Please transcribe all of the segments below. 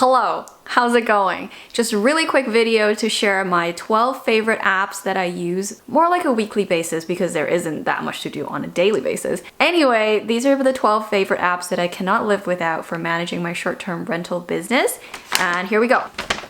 Hello, how's it going? Just a really quick video to share my 12 favorite apps that I use more like a weekly basis because there isn't that much to do on a daily basis. Anyway, these are the 12 favorite apps that I cannot live without for managing my short-term rental business. And here we go.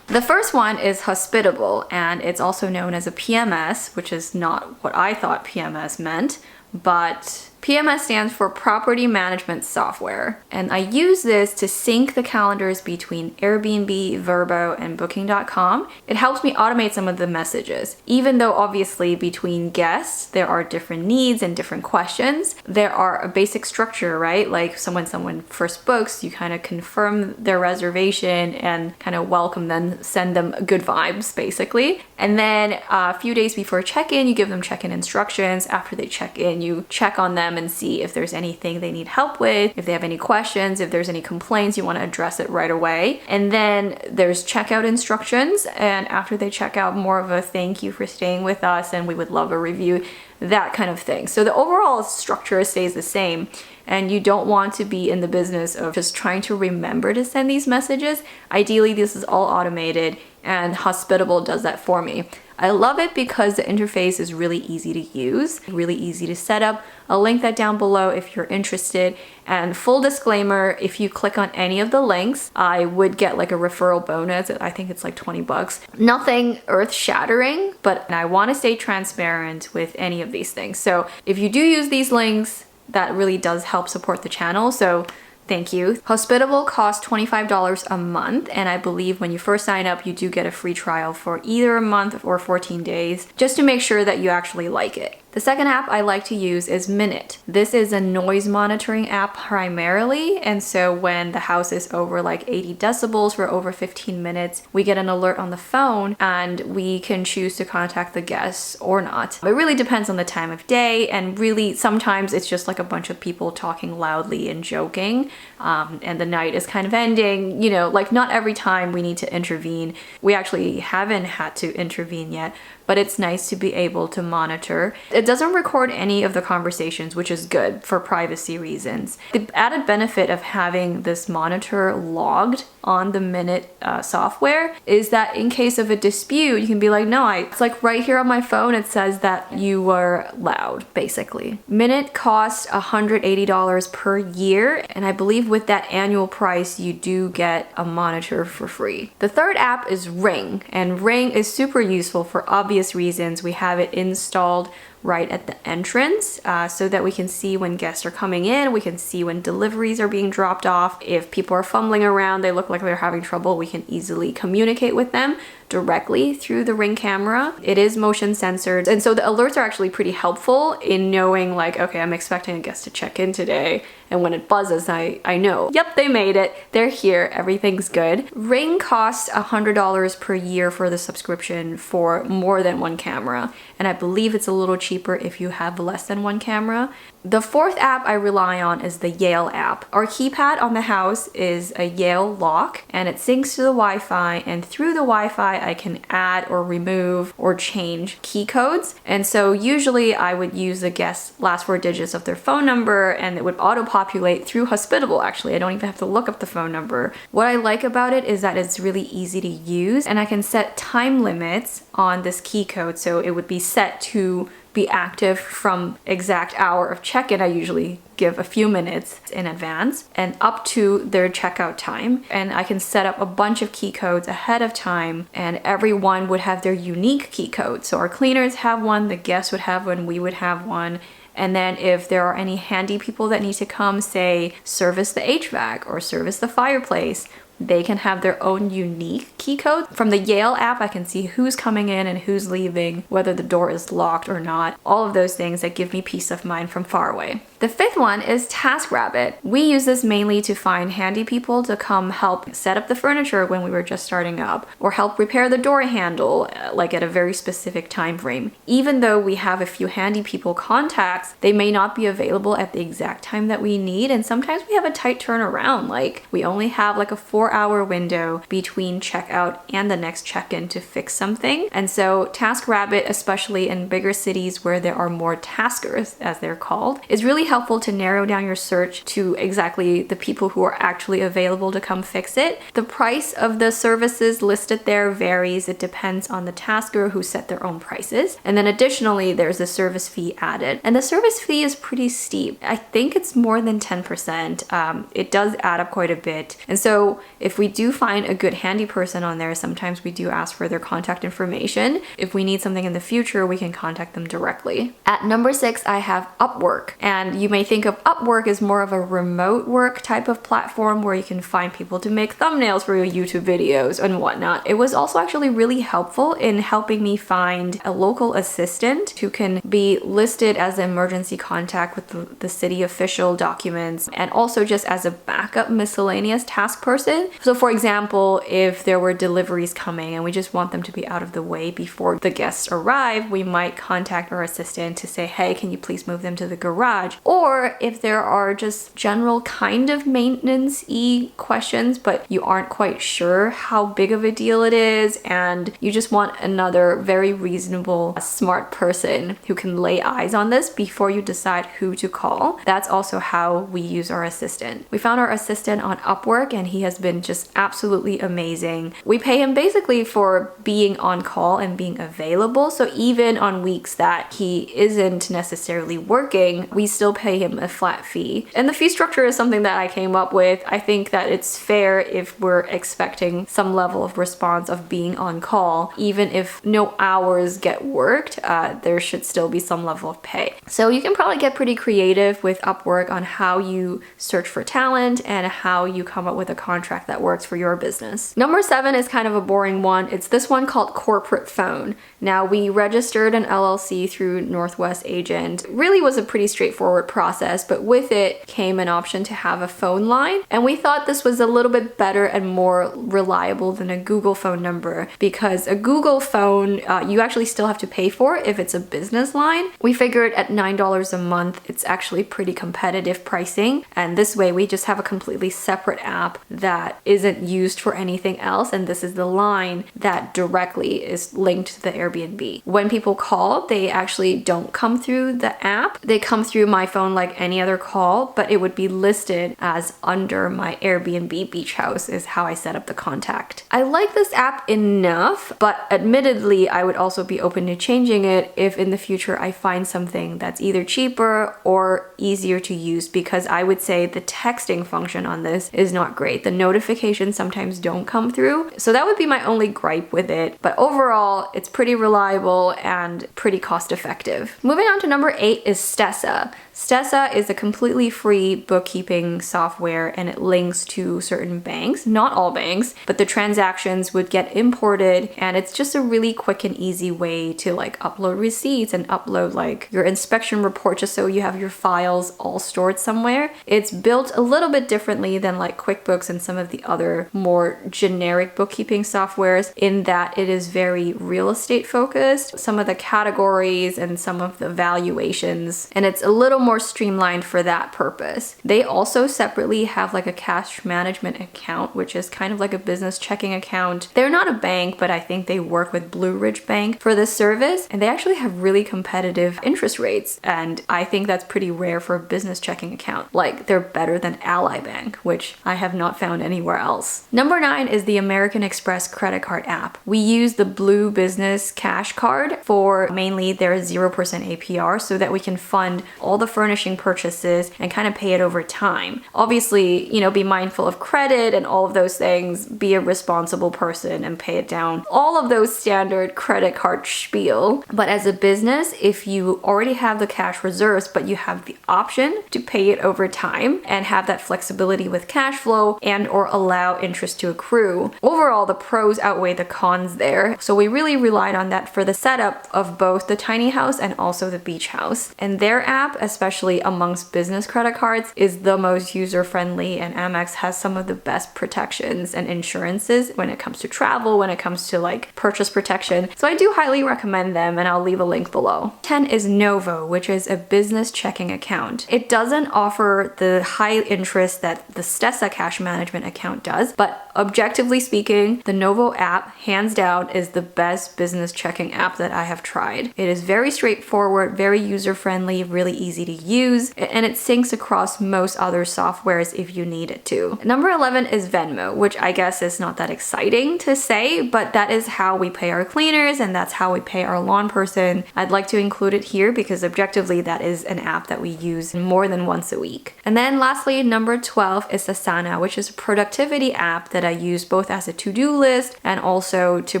The first one is Hospitable, and it's also known as a PMS, which is not what I thought PMS meant, but PMS stands for Property Management Software, and I use this to sync the calendars between Airbnb, Vrbo, and Booking.com. It helps me automate some of the messages. Even though obviously between guests there are different needs and different questions, there are a basic structure, right? Like when someone first books, you kind of confirm their reservation and kind of welcome them, send them good vibes basically. And then a few days before check-in, you give them check-in instructions. After they check in, you check on them and see if there's anything they need help with, if they have any questions, if there's any complaints, you want to address it right away. And then there's checkout instructions, and after they check out, more of a thank you for staying with us and we would love a review, that kind of thing. So the overall structure stays the same, and you don't want to be in the business of just trying to remember to send these messages. Ideally, this is all automated, and Hospitable does that for me. I love it because the interface is really easy to use, really easy to set up. I'll link that down below if you're interested. And full disclaimer, if you click on any of the links, I would get like a referral bonus. I think it's like 20 bucks. Nothing earth-shattering, but I want to stay transparent with any of these things. So if you do use these links, that really does help support the channel. So thank you. Hospitable costs $25 a month, and I believe when you first sign up, you do get a free trial for either a month or 14 days, just to make sure that you actually like it. The second app I like to use is Minute. This is a noise monitoring app primarily, and so when the house is over like 80 decibels for over 15 minutes, we get an alert on the phone and we can choose to contact the guests or not. It really depends on the time of day, and really sometimes it's just like a bunch of people talking loudly and joking, and the night is kind of ending. You know, like not every time we need to intervene. We actually haven't had to intervene yet, but it's nice to be able to monitor. It doesn't record any of the conversations, which is good for privacy reasons. The added benefit of having this monitor logged on the Minute software is that in case of a dispute, you can be like, no, it's like right here on my phone, it says that you were loud, basically. Minute costs $180 per year, and I believe with that annual price, you do get a monitor for free. The third app is Ring, and Ring is super useful for obvious reasons. We have it installed right at the entrance so that we can see when guests are coming in, we can see when deliveries are being dropped off. If people are fumbling around, they look like they're having trouble, we can easily communicate with them directly through the Ring camera. It is motion censored, and so the alerts are actually pretty helpful in knowing like, okay, I'm expecting a guest to check in today, and when it buzzes, I know, yep, they made it, they're here, everything's good. Ring costs $100 per year for the subscription for more than one camera, and I believe it's a little cheaper if you have less than one camera. The fourth app I rely on is the Yale app. Our keypad on the house is a Yale lock, and it syncs to the Wi-Fi, and through the Wi-Fi I can add or remove or change key codes. And so usually I would use the guest's last 4 digits of their phone number, and it would auto-populate through Hospitable actually. I don't even have to look up the phone number. What I like about it is that it's really easy to use, and I can set time limits on this key code, so it would be set to be active from exact hour of check-in. I usually give a few minutes in advance and up to their checkout time, and I can set up a bunch of key codes ahead of time, and everyone would have their unique key code. So our cleaners have one, the guests would have one, we would have one. And then if there are any handy people that need to come, say service the HVAC or service the fireplace, they can have their own unique key code. From the Yale app, I can see who's coming in and who's leaving, whether the door is locked or not. All of those things that give me peace of mind from far away. The fifth one is TaskRabbit. We use this mainly to find handy people to come help set up the furniture when we were just starting up, or help repair the door handle, like at a very specific time frame. Even though we have a few handy people contacts, they may not be available at the exact time that we need, and sometimes we have a tight turnaround. Like we only have like a 4-hour window between checkout and the next check-in to fix something. And so TaskRabbit, especially in bigger cities where there are more taskers, as they're called, is really helpful to narrow down your search to exactly the people who are actually available to come fix it. The price of the services listed there varies. It depends on the tasker who set their own prices. And then additionally, there's a service fee added. And the service fee is pretty steep. I think it's more than 10%. It does add up quite a bit. And so if we do find a good handy person on there, sometimes we do ask for their contact information. If we need something in the future, we can contact them directly. At number 6, I have Upwork. And you may think of Upwork as more of a remote work type of platform where you can find people to make thumbnails for your YouTube videos and whatnot. It was also actually really helpful in helping me find a local assistant who can be listed as an emergency contact with the city official documents, and also just as a backup miscellaneous task person. So for example, if there were deliveries coming and we just want them to be out of the way before the guests arrive, we might contact our assistant to say, hey, can you please move them to the garage? Or if there are just general kind of maintenance-y questions, but you aren't quite sure how big of a deal it is, and you just want another very reasonable, smart person who can lay eyes on this before you decide who to call. That's also how we use our assistant. We found our assistant on Upwork, and he has been just absolutely amazing. We pay him basically for being on call and being available. So even on weeks that he isn't necessarily working, we still pay him a flat fee. And the fee structure is something that I came up with. I think that it's fair if we're expecting some level of response of being on call. Even if no hours get worked, there should still be some level of pay. So you can probably get pretty creative with Upwork on how you search for talent and how you come up with a contract that works for your business. Number 7 is kind of a boring one. It's this one called Corporate Phone. Now, we registered an LLC through Northwest Agent. It really was a pretty straightforward process, but with it came an option to have a phone line. And we thought this was a little bit better and more reliable than a Google phone number, because a Google phone, you actually still have to pay for if it's a business line. We figured at $9 a month, it's actually pretty competitive pricing. And this way we just have a completely separate app that isn't used for anything else. And this is the line that directly is linked to the Airbnb. When people call, they actually don't come through the app. They come through my phone like any other call, but it would be listed as under my Airbnb beach house is how I set up the contact. I like this app enough, but admittedly, I would also be open to changing it if in the future I find something that's either cheaper or easier to use, because I would say the texting function on this is not great. The notifications sometimes don't come through. So that would be my only gripe with it. But overall, it's pretty reliable and pretty cost effective. Moving on to number 8 is Stessa. Stessa is a completely free bookkeeping software, and it links to certain banks, not all banks, but the transactions would get imported, and it's just a really quick and easy way to like upload receipts and upload like your inspection report just so you have your files all stored somewhere. It's built a little bit differently than like QuickBooks and some of the other more generic bookkeeping softwares in that it is very real estate focused, some of the categories and some of the valuations, and it's a little more streamlined for that purpose. They also separately have like a cash management account, which is kind of like a business checking account. They're not a bank, but I think they work with Blue Ridge Bank for this service, and they actually have really competitive interest rates, and I think that's pretty rare for a business checking account. Like, they're better than Ally Bank, which I have not found anywhere else. Number 9 is the American Express credit card app. We use the Blue Business Cash Card for mainly their 0% APR so that we can fund all the furnishing purchases and kind of pay it over time. Obviously, you know, be mindful of credit and all of those things, be a responsible person and pay it down. All of those standard credit card spiel. But as a business, if you already have the cash reserves, but you have the option to pay it over time and have that flexibility with cash flow and or allow interest to accrue, overall the pros outweigh the cons there. So we really relied on that for the setup of both the tiny house and also the beach house. And their app, especially amongst business credit cards, is the most user-friendly, and Amex has some of the best protections and insurances when it comes to travel, when it comes to like purchase protection. So I do highly recommend them, and I'll leave a link below. 10 is Novo, which is a business checking account. It doesn't offer the high interest that the Stessa cash management account does, but objectively speaking, the Novo app, hands down, is the best business checking app that I have tried. It is very straightforward, very user-friendly, really easy to use, and it syncs across most other softwares if you need it to. Number 11 is Venmo, which I guess is not that exciting to say, but that is how we pay our cleaners and that's how we pay our lawn person. I'd like to include it here because objectively that is an app that we use more than once a week. And then lastly, number 12 is Asana, which is a productivity app that I use both as a to-do list and also to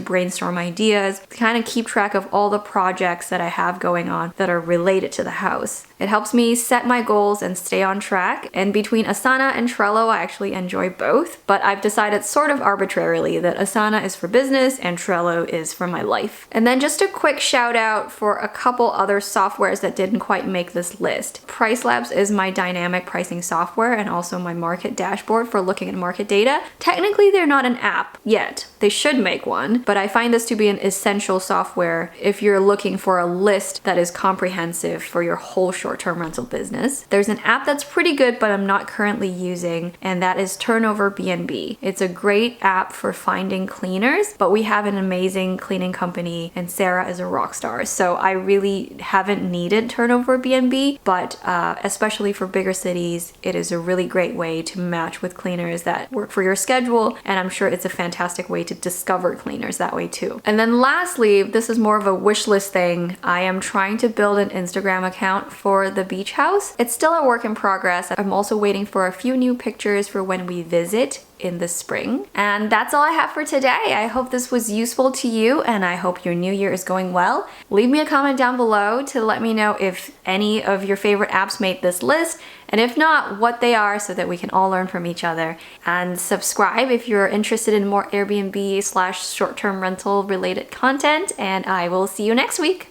brainstorm ideas, to kind of keep track of all the projects that I have going on that are related to the house. It helps me set my goals and stay on track. And between Asana and Trello, I actually enjoy both, but I've decided sort of arbitrarily that Asana is for business and Trello is for my life. And then just a quick shout out for a couple other softwares that didn't quite make this list. PriceLabs is my dynamic pricing software and also my market dashboard for looking at market data. Technically, they're not an app yet. They should make one, but I find this to be an essential software if you're looking for a list that is comprehensive for your whole short-term rental business. There's an app that's pretty good, but I'm not currently using, and that is Turnover B&B. It's a great app for finding cleaners, but we have an amazing cleaning company and Sarah is a rock star. So I really haven't needed Turnover B&B, but especially for bigger cities, it is a really great way to match with cleaners that work for your schedule, and I'm sure it's a fantastic way to discover cleaners that way too. And then lastly, this is more of a wish list thing. I am trying to build an Instagram account for the beach house. It's still a work in progress. I'm also waiting for a few new pictures for when we visit in the spring. And that's all I have for today. I hope this was useful to you and I hope your new year is going well. Leave me a comment down below to let me know if any of your favorite apps made this list, and if not, what they are so that we can all learn from each other. And subscribe if you're interested in more Airbnb / short-term rental related content, and I will see you next week.